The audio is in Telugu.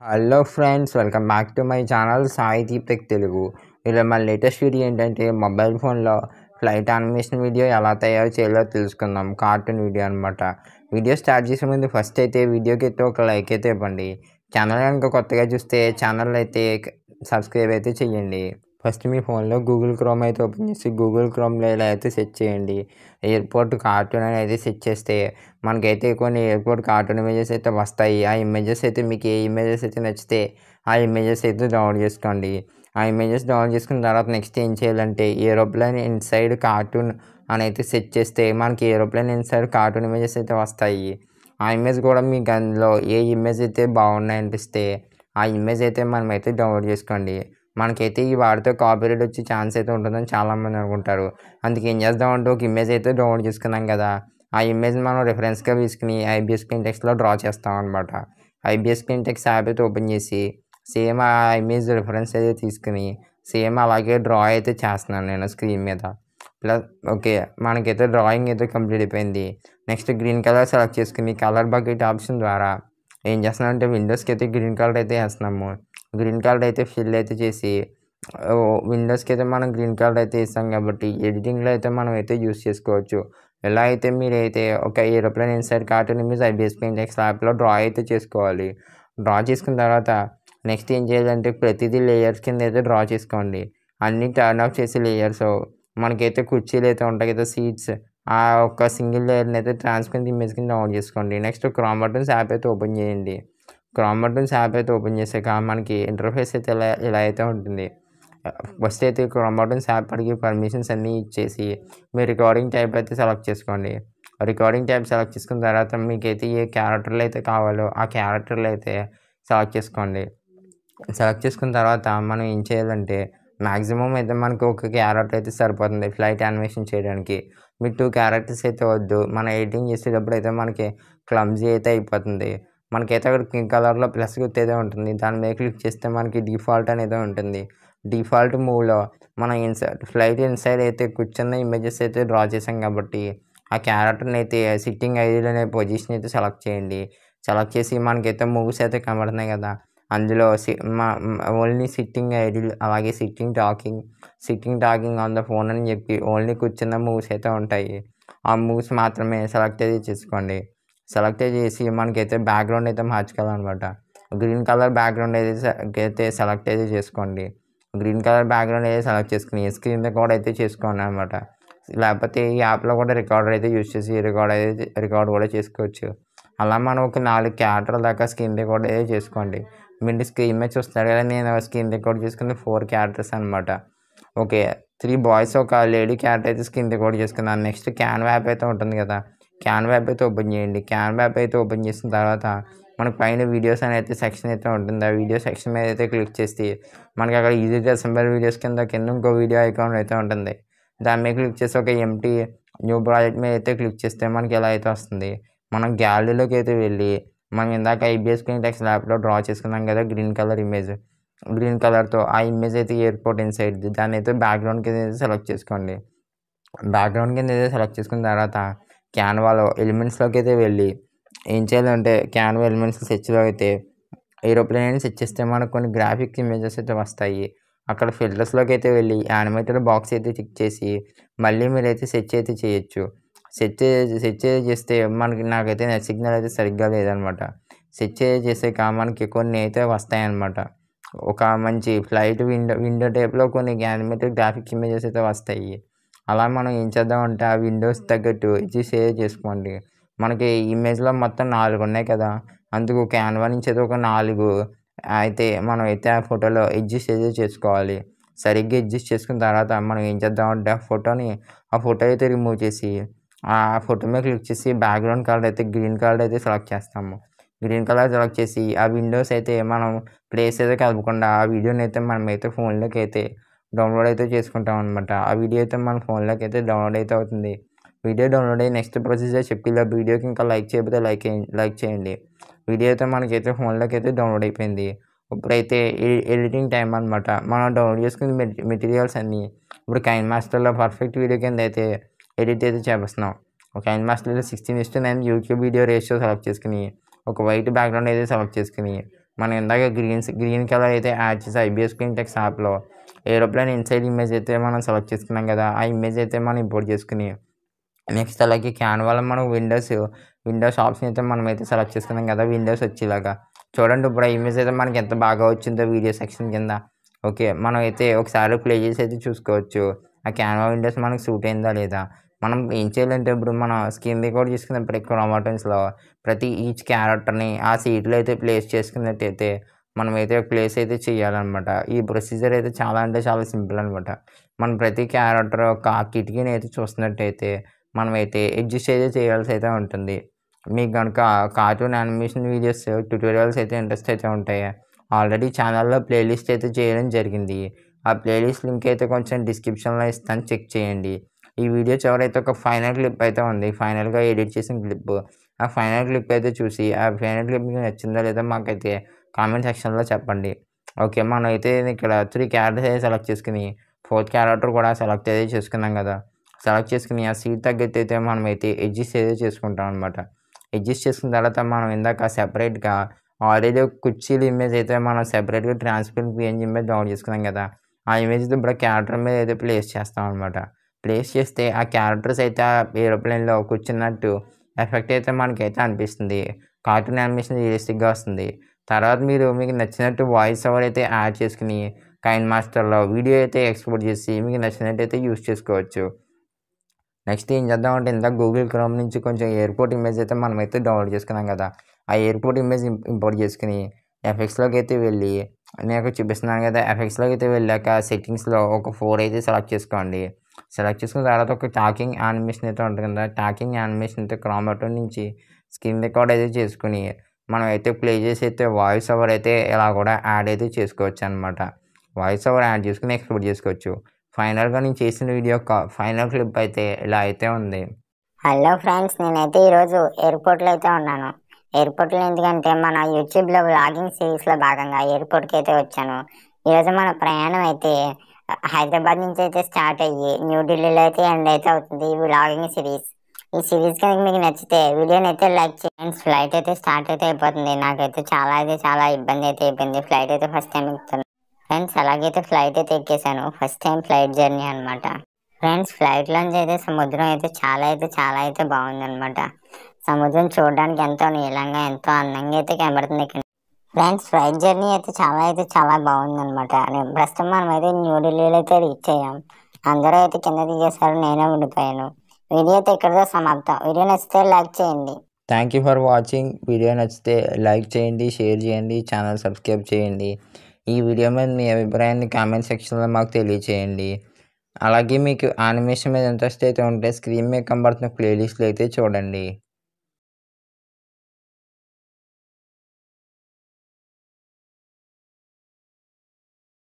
Hello friends, welcome back to my channel Sai Deeptech Telugu. ఇలా మన లేటెస్ట్ వీడియో ఏంటంటే మొబైల్ ఫోన్లో ఫ్లైట్ యానిమేషన్ వీడియో ఎలా తయారు చేయాలో తెలుసుకుందాం. కార్టూన్ వీడియో అనమాట. వీడియో స్టార్ట్ చేసే ముందు ఫస్ట్ అయితే వీడియోకి అయితే ఒక లైక్ అయితే ఇవ్వండి. ఛానల్ కనుక కొత్తగా చూస్తే ఛానల్ అయితే సబ్స్క్రైబ్ అయితే చేయండి. ఫస్ట్ మీ ఫోన్లో గూగుల్ క్రోమ్ అయితే ఓపెన్ చేసి గూగుల్ క్రోమ్లో ఇలా అయితే సెర్చ్ చేయండి. ఎయిర్పోర్ట్ కార్టూన్ అని అయితే సెర్చ్ చేస్తే మనకైతే కొన్ని ఎయిర్పోర్ట్ కార్టూన్ ఇమేజెస్ అయితే వస్తాయి. ఆ ఇమేజెస్ అయితే మీకు ఏ ఇమేజెస్ అయితే నచ్చితే ఆ ఇమేజెస్ అయితే డౌన్లోడ్ చేసుకోండి. ఆ ఇమేజెస్ డౌన్లోడ్ చేసుకున్న తర్వాత నెక్స్ట్ ఏం చేయాలంటే ఏరోప్లేన్ ఇన్సైడ్ కార్టూన్ అని అయితే సెర్చ్ చేస్తే మనకి ఏరోప్లేన్ ఇన్సైడ్ కార్టూన్ ఇమేజెస్ అయితే వస్తాయి. ఆ ఇమేజ్ కూడా మీకు అందులో ఏ ఇమేజ్ అయితే బాగున్నాయి అనిపిస్తే ఆ ఇమేజ్ అయితే మనమైతే డౌన్లోడ్ చేసుకోండి. మనకైతే ఈ వాడితే కాపీరైట్ వచ్చే ఛాన్స్ అయితే ఉంటుందని చాలామంది అనుకుంటారు. అందుకే ఏం చేద్దామంటే ఒక ఇమేజ్ అయితే డౌన్లోడ్ చేసుకున్నాం కదా, ఆ ఇమేజ్ని మనం రిఫరెన్స్గా తీసుకుని ఐబిఎస్ స్క్రీన్ టెక్స్ట్లో డ్రా చేస్తాం అనమాట. ఐబిఎస్ స్క్రీన్ టెక్స్ట్ యాప్ అయితే ఓపెన్ చేసి సేమ్ ఆ ఇమేజ్ రిఫరెన్స్ అయితే తీసుకుని సేమ్ అలాగే డ్రా అయితే చేస్తున్నాను నేను స్క్రీన్ మీద. ప్లస్ ఓకే, మనకైతే డ్రాయింగ్ అయితే కంప్లీట్ అయిపోయింది. నెక్స్ట్ గ్రీన్ కలర్ సెలెక్ట్ చేసుకుని కలర్ బకెట్ ఆప్షన్ ద్వారా ఏం చేస్తున్నామంటే విండోస్కి అయితే గ్రీన్ కలర్ అయితే వేస్తున్నాము. గ్రీన్ కలర్ అయితే ఫిల్ అయితే చేసి విండోస్కి అయితే మనం గ్రీన్ కలర్ అయితే ఇస్తాం కాబట్టి ఎడిటింగ్లో అయితే మనం అయితే యూస్ చేసుకోవచ్చు. ఎలా అయితే మీరైతే ఒక aeroplane inside cartoon image IBS paint text యాప్లో డ్రా అయితే చేసుకోవాలి. డ్రా చేసుకున్న తర్వాత నెక్స్ట్ ఏం చేయాలంటే ప్రతిదీ లేయర్స్ కింద అయితే డ్రా చేసుకోండి. అన్నీ టర్న్ ఆఫ్ చేసి లేయర్స్ మనకైతే కుర్చీలు అయితే ఉంటాయి కదా, సీట్స్, ఆ ఒక్క సింగిల్ లేయర్ని అయితే ట్రాన్స్పరెంట్ ఇమేజ్ కింద ఆన్ చేసుకోండి. నెక్స్ట్ క్రోమ్ బటన్స్ యాప్ అయితే ఓపెన్ చేయండి. క్రోమ్ బటన్స్ యాప్ అయితే ఓపెన్ చేసాక మనకి ఇంటర్ఫేస్ అయితే ఇలా అయితే ఉంటుంది. ఫస్ట్ అయితే క్రోమ్ బటన్స్ యాప్ అడిగి పర్మిషన్స్ అన్నీ ఇచ్చేసి మీ రికార్డింగ్ టైప్ అయితే సెలెక్ట్ చేసుకోండి. రికార్డింగ్ టైప్ సెలెక్ట్ చేసుకున్న తర్వాత మీకైతే ఏ క్యారెక్టర్లు అయితే కావాలో ఆ క్యారెక్టర్లు అయితే సెలెక్ట్ చేసుకోండి. సెలెక్ట్ చేసుకున్న తర్వాత మనం ఏం చేయాలంటే మ్యాక్సిమం అయితే మనకు ఒక క్యారెక్టర్ అయితే సరిపోతుంది ఫ్లైట్ యానిమేషన్ చేయడానికి. మీ 2 క్యారెక్టర్స్ అయితే వద్దు. మనం ఎడిటింగ్ చేసేటప్పుడు అయితే మనకి క్లమ్జీ అయితే అయిపోతుంది. మనకైతే అక్కడ పింక్ కలర్లో ప్లస్ గుర్తు అయితే ఉంటుంది. దాని మీద క్లిక్ చేస్తే మనకి డిఫాల్ట్ అనేది ఉంటుంది. డిఫాల్ట్ మూవ్లో మనం ఫ్లైట్ ఇన్సైడ్ అయితే కూర్చున్న ఇమేజెస్ అయితే డ్రా చేసాం కాబట్టి ఆ క్యారెక్టర్ని అయితే సిట్టింగ్ ఐడియల్ అనే పొజిషన్ అయితే సెలెక్ట్ చేయండి. సెలెక్ట్ చేసి మనకైతే మూవ్స్ అయితే కనబడుతున్నాయి కదా, అందులో ఓన్లీ సిట్టింగ్ ఐడిల్, అలాగే sitting talking on the phone అని చెప్పి ఓన్లీ కూర్చున్న మూవ్స్ అయితే ఉంటాయి. ఆ మూవ్స్ మాత్రమే సెలెక్ట్ అయితే చేసుకోండి. సెలెక్ట్ చేసి మనకైతే బ్యాక్గ్రౌండ్ అయితే మార్చుకోవాలన్నమాట. గ్రీన్ కలర్ బ్యాక్గ్రౌండ్ అయితే సెలెక్ట్ అయితే చేసుకోండి. గ్రీన్ కలర్ బ్యాక్గ్రౌండ్ అయితే సెలెక్ట్ చేసుకుని స్క్రీన్ రికార్డ్ అయితే చేసుకోండి అనమాట. లేకపోతే ఈ యాప్లో కూడా రికార్డర్ అయితే యూజ్ చేసి రికార్డ్ కూడా చేసుకోవచ్చు. అలా మనం ఒక 4 క్యారెక్టర్ల దాకా స్క్రీన్ రికార్డ్ అయితే చేసుకోండి. మీరు స్క్రీన్ మీద చూస్తారు కదా, నేను స్క్రీన్ రికార్డ్ చేసుకుని 4 క్యారెక్టర్స్ అనమాట. ఓకే, 3 బాయ్స్ ఒక లేడీ క్యారెక్టర్ అయితే స్క్రీన్ రికార్డ్ చేసుకున్నాను. నెక్స్ట్ క్యాన్వా యాప్ అయితే ఉంటుంది కదా, క్యాన్వా యాప్ అయితే ఓపెన్ చేయండి. క్యాన్వా యాప్ అయితే ఓపెన్ చేసిన తర్వాత మనకు పైన వీడియోస్ అని అయితే సెక్షన్ అయితే ఉంటుంది. ఆ వీడియో సెక్షన్ మీద అయితే క్లిక్ చేసి మనకి అక్కడ ఈజీ టు అసెంబుల్ వీడియోస్ కింద ఇంకో వీడియో ఐకాన్ అయితే ఉంటుంది. దాని మీద క్లిక్ చేసి ఒక ఎంటీ న్యూ ప్రాజెక్ట్ మీద అయితే క్లిక్ చేస్తే మనకి ఎలా అయితే వస్తుంది. మనం గ్యాలరీలోకి అయితే వెళ్ళి మనం ఇందాక ఐబిఎస్ స్క్రీన్ టెక్స్ట్ ల్యాప్లో డ్రా చేసుకున్నాం కదా గ్రీన్ కలర్ ఇమేజ్, గ్రీన్ కలర్తో ఆ ఇమేజ్ అయితే ఎయిర్పోర్ట్ ఇన్సైడ్ది, దాన్ని అయితే బ్యాక్గ్రౌండ్ కింద అయితే సెలెక్ట్ చేసుకోండి. బ్యాక్గ్రౌండ్ కింద అయితే సెలెక్ట్ చేసుకున్న తర్వాత క్యాన్వాలో ఎలిమెంట్స్లోకి అయితే వెళ్ళి ఏం చేయాలంటే క్యాన్వా ఎలిమెంట్స్ సెర్చ్లో అయితే ఏరోప్లేన్ అని సెర్చ్ చేస్తే మనకు కొన్ని గ్రాఫిక్ ఇమేజెస్ అయితే వస్తాయి. అక్కడ ఫిల్టర్స్లోకి అయితే వెళ్ళి యానిమేటెడ్ బాక్స్ అయితే టిక్ చేసి మళ్ళీ మీరైతే సెర్చ్ అయితే చేయొచ్చు. సెర్చ్ చేస్తే నాకైతే నెట్ సిగ్నల్ అయితే సరిగ్గా లేదనమాట. సెర్చ్ చేసాక మనకి కొన్ని అయితే వస్తాయన్నమాట. ఒక మంచి ఫ్లైట్ విండో టైప్లో కొన్ని యానిమేటెడ్ గ్రాఫిక్ ఇమేజెస్ అయితే వస్తాయి. అలా మనం ఏం చేద్దామంటే ఆ విండోస్ తగ్గట్టు ఇది షేర్ చేసుకోండి. మనకి ఇమేజ్లో మొత్తం 4 ఉన్నాయి కదా, అందుకు క్యాన్వా నుంచి అయితే ఒక 4 అయితే మనం అయితే ఆ ఫోటోలో అడ్జస్ట్ అయితే చేసుకోవాలి. సరిగ్గా అడ్జస్ట్ చేసుకున్న తర్వాత మనం ఏం చేద్దామంటే ఆ ఫోటో అయితే రిమూవ్ చేసి ఆ ఫోటో మీద క్లిక్ చేసి బ్యాక్గ్రౌండ్ కలర్ అయితే గ్రీన్ కలర్ అయితే సెలెక్ట్ చేస్తాము. గ్రీన్ కలర్ సెలెక్ట్ చేసి ఆ విండోస్ అయితే మనం ప్లేస్ అయితే కలపకుండా ఆ వీడియోని అయితే మనమైతే ఫోన్లోకి అయితే డౌన్లోడ్ అయితే చేసుకుంటాం అనమాట. ఆ వీడియో అయితే మన ఫోన్లోకి అయితే డౌన్లోడ్ అయితే అవుతుంది. వీడియో డౌన్లోడ్ అయ్యి నెక్స్ట్ ప్రొసీజర్ చెప్పిలా వీడియోకి ఇంకా లైక్ చేయకపోతే లైక్ చేయండి. వీడియో అయితే మనకైతే ఫోన్లోకి అయితే డౌన్లోడ్ అయిపోయింది. ఇప్పుడైతే ఎడిటింగ్ టైం అనమాట. మనం డౌన్లోడ్ చేసుకున్న మెటీరియల్స్ అన్నీ ఇప్పుడు కైన్ మాస్టర్లో పర్ఫెక్ట్ వీడియో కింద అయితే ఎడిట్ అయితే చేస్తున్నాం. ఒక కైన్ మాస్టర్లో 16:9 యూట్యూబ్ వీడియో రేషియో సెలెక్ట్ చేసుకుని ఒక వైట్ బ్యాక్గ్రౌండ్ అయితే సెలెక్ట్ చేసుకుని మనం ఇందాక గ్రీన్ కలర్ అయితే యాడ్ చేసి ఐబిఎస్ స్క్రీన్ టెక్స్ట్ యాప్లో ఏరోప్లేన్ ఇన్సైడ్ ఇమేజ్ అయితే మనం సెలెక్ట్ చేసుకున్నాం కదా, ఆ ఇమేజ్ అయితే మనం ఇంపోర్ట్ చేసుకుని నెక్స్ట్ అలాగే క్యాన్వాలో మనం విండోస్ ఆప్షన్ అయితే మనమైతే సెలెక్ట్ చేసుకున్నాం కదా, విండోస్ వచ్చేలాగా చూడండి. ఇప్పుడు ఆ ఇమేజ్ అయితే మనకి ఎంత బాగా వచ్చిందో వీడియో సెక్షన్ కింద. ఓకే, మనం అయితే ఒకసారి ప్లే చేసి అయితే చూసుకోవచ్చు ఆ క్యాన్వా విండోస్ మనకు సూట్ అయిందా లేదా. మనం ఏం చేయాలంటే ఇప్పుడు మనం స్క్రీన్ రికార్డ్ చేసుకున్నప్పుడు క్రోమాటన్స్లో ప్రతి ఈచ్ క్యారెక్టర్ని ఆ సీట్లో అయితే ప్లేస్ చేసుకున్నట్టయితే మనమైతే ప్లేస్ అయితే చేయాలన్నమాట. ఈ ప్రొసీజర్ అయితే చాలా అంటే చాలా సింపుల్ అనమాట. మనం ప్రతి క్యారెక్టర్ ఒక కిటికీని అయితే చూస్తున్నట్టయితే మనమైతే అడ్జస్ట్ అయితే చేయాల్సి అయితే ఉంటుంది. మీకు కనుక కార్టూన్ యానిమేషన్ వీడియోస్ ట్యుటోరియల్స్ అయితే ఇంట్రెస్ట్ అయితే ఉంటాయి. ఆల్రెడీ ఛానల్లో ప్లేలిస్ట్ అయితే చేయడం జరిగింది. ఆ ప్లేలిస్ట్ లింక్ అయితే కొంచెం డిస్క్రిప్షన్లో ఇస్తాను, చెక్ చేయండి. ఈ వీడియో చివరైతే ఒక ఫైనల్ క్లిప్ అయితే ఉంది, ఫైనల్గా ఎడిట్ చేసిన క్లిప్. ఆ ఫైనల్ క్లిప్ అయితే చూసి ఆ ఫైనల్ క్లిప్ మీకు నచ్చిందో లేదో మాకైతే కామెంట్ సెక్షన్లో చెప్పండి. ఓకే, మనం అయితే ఇక్కడ 3 క్యారెక్టర్స్ అయితే సెలెక్ట్ చేసుకుని 4th క్యారెక్టర్ కూడా సెలెక్ట్ అయితే చేసుకున్నాం కదా. సెలెక్ట్ చేసుకుని ఆ సీట్ తగ్గట్టు అయితే మనమైతే అడ్జస్ట్ అయితే చేసుకుంటాం అనమాట. అడ్జస్ట్ చేసుకున్న తర్వాత మనం ఇందాక సెపరేట్గా ఆల్రెడీ కుర్చీల ఇమేజ్ అయితే మనం సెపరేట్గా ట్రాన్స్పరెంట్ పిఎన్జీ ఇమేజ్ డౌన్లోడ్ చేసుకున్నాం కదా, ఆ ఇమేజ్ ఇప్పుడు క్యారెక్టర్ మీద అయితే ప్లేస్ చేస్తాం అనమాట. ప్లేస్ చేస్తే ఆ క్యారెక్టర్స్ అయితే ఆ ఏరోప్లేన్లో కూర్చున్నట్టు ఎఫెక్ట్ అయితే మనకైతే అనిపిస్తుంది. కార్టూన్ యానిమేషన్ రియలిస్టిక్గా వస్తుంది. తర్వాత మీకు నచ్చినట్టు వాయిస్ ఓవర్ అయితే యాడ్ చేసుకుని కైన్ మాస్టర్లో వీడియో అయితే ఎక్స్పోర్ట్ చేసి మీకు నచ్చినట్టు అయితే యూస్ చేసుకోవచ్చు. నెక్స్ట్ ఏం చేద్దామంటే ఇందాక గూగుల్ క్రోమ్ నుంచి కొంచెం ఎయిర్పోర్ట్ ఇమేజ్ అయితే మనమైతే డౌన్లోడ్ చేసుకున్నాం కదా, ఆ ఎయిర్పోర్ట్ ఇమేజ్ ఇంపోర్ట్ చేసుకుని ఎఫెక్ట్స్లోకి అయితే వెళ్ళి నేను చూపిస్తున్నాను కదా, ఎఫెక్ట్స్లోకి అయితే వెళ్ళాక సెట్టింగ్స్లో ఒక 4 అయితే సెలెక్ట్ చేసుకోండి. సెలెక్ట్ చేసుకున్న తర్వాత ఒక టాకింగ్ యానిమేషన్ అయితే ఉంటుంది కదా, టాకింగ్ యానిమేషన్ అయితే క్రోమాటో నుంచి స్క్రీన్ రికార్డ్ అయితే చేసుకుని మనం అయితే ప్లే చేసి అయితే వాయిస్ ఓవర్ అయితే ఇలా కూడా యాడ్ అయితే చేసుకోవచ్చు అనమాట. వాయిస్ ఓవర్ యాడ్ చేసుకుని ఎక్స్పోర్ట్ చేసుకోవచ్చు. ఫైనల్గా నేను చేసిన వీడియో యొక్క ఫైనల్ క్లిప్ అయితే ఇలా అయితే ఉంది. హలో ఫ్రెండ్స్, నేనైతే ఈరోజు ఎయిర్పోర్ట్లో అయితే ఉన్నాను. ఎయిర్పోర్ట్లో ఎందుకంటే మన యూట్యూబ్లో వ్లాగింగ్ సిరీస్లో భాగంగా ఎయిర్పోర్ట్కి అయితే వచ్చాను. ఈరోజు మన ప్రయాణం అయితే హైదరాబాద్ నుంచి అయితే స్టార్ట్ అయ్యి న్యూఢిల్లీలో అయితే ఎండ్ అయితే అవుతుంది ఈ వ్లాగింగ్ సిరీస్. ఈ సిరీస్ కనుక మీకు నచ్చితే వీడియోని అయితే లైక్ చేయండి. ఫ్లైట్ అయితే స్టార్ట్ అయితే అయిపోతుంది. నాకైతే చాలా ఇబ్బంది అయితే అయిపోయింది. ఫ్లైట్ అయితే ఫస్ట్ టైం ఎక్కుతాను ఫ్రెండ్స్. అలాగైతే ఫ్లైట్ అయితే ఎక్కేసాను, ఫస్ట్ టైం ఫ్లైట్ జర్నీ అనమాట. ఫ్రెండ్స్, ఫ్లైట్లోంచి అయితే సముద్రం అయితే చాలా అయితే బాగుందన్నమాట. సముద్రం చూడడానికి ఎంతో నీలంగా ఎంతో అందంగా అయితే కనబడుతుంది ఇక్కడ. ఫ్రెండ్స్, ఫ్లైట్ జర్నీ అయితే చాలా బాగుందన్నమాట. ప్రస్తుతం మనం అయితే న్యూఢిల్లీలో అయితే రీచ్ అయ్యాం. అందరూ అయితే కింద దిగేశారు, నేనే ఉండిపోయాను. వీడియో అయితే ఇక్కడితో సమాప్తం. వీడియో నచ్చితే లైక్ చేయండి. Thank you for watching. Video నచ్చితే లైక్ చేయండి, షేర్ చేయండి, ఛానల్ సబ్స్క్రైబ్ చేయండి. ఈ వీడియో మీద మీ అభిప్రాయాన్ని కామెంట్ సెక్షన్లో మాకు తెలియచేయండి. అలాగే మీకు యానిమేషన్ మీద ఇంట్రెస్ట్ అయితే ఉంటే స్క్రీన్ మీద కనబడుతున్న ప్లేలిస్ట్లు అయితే చూడండి.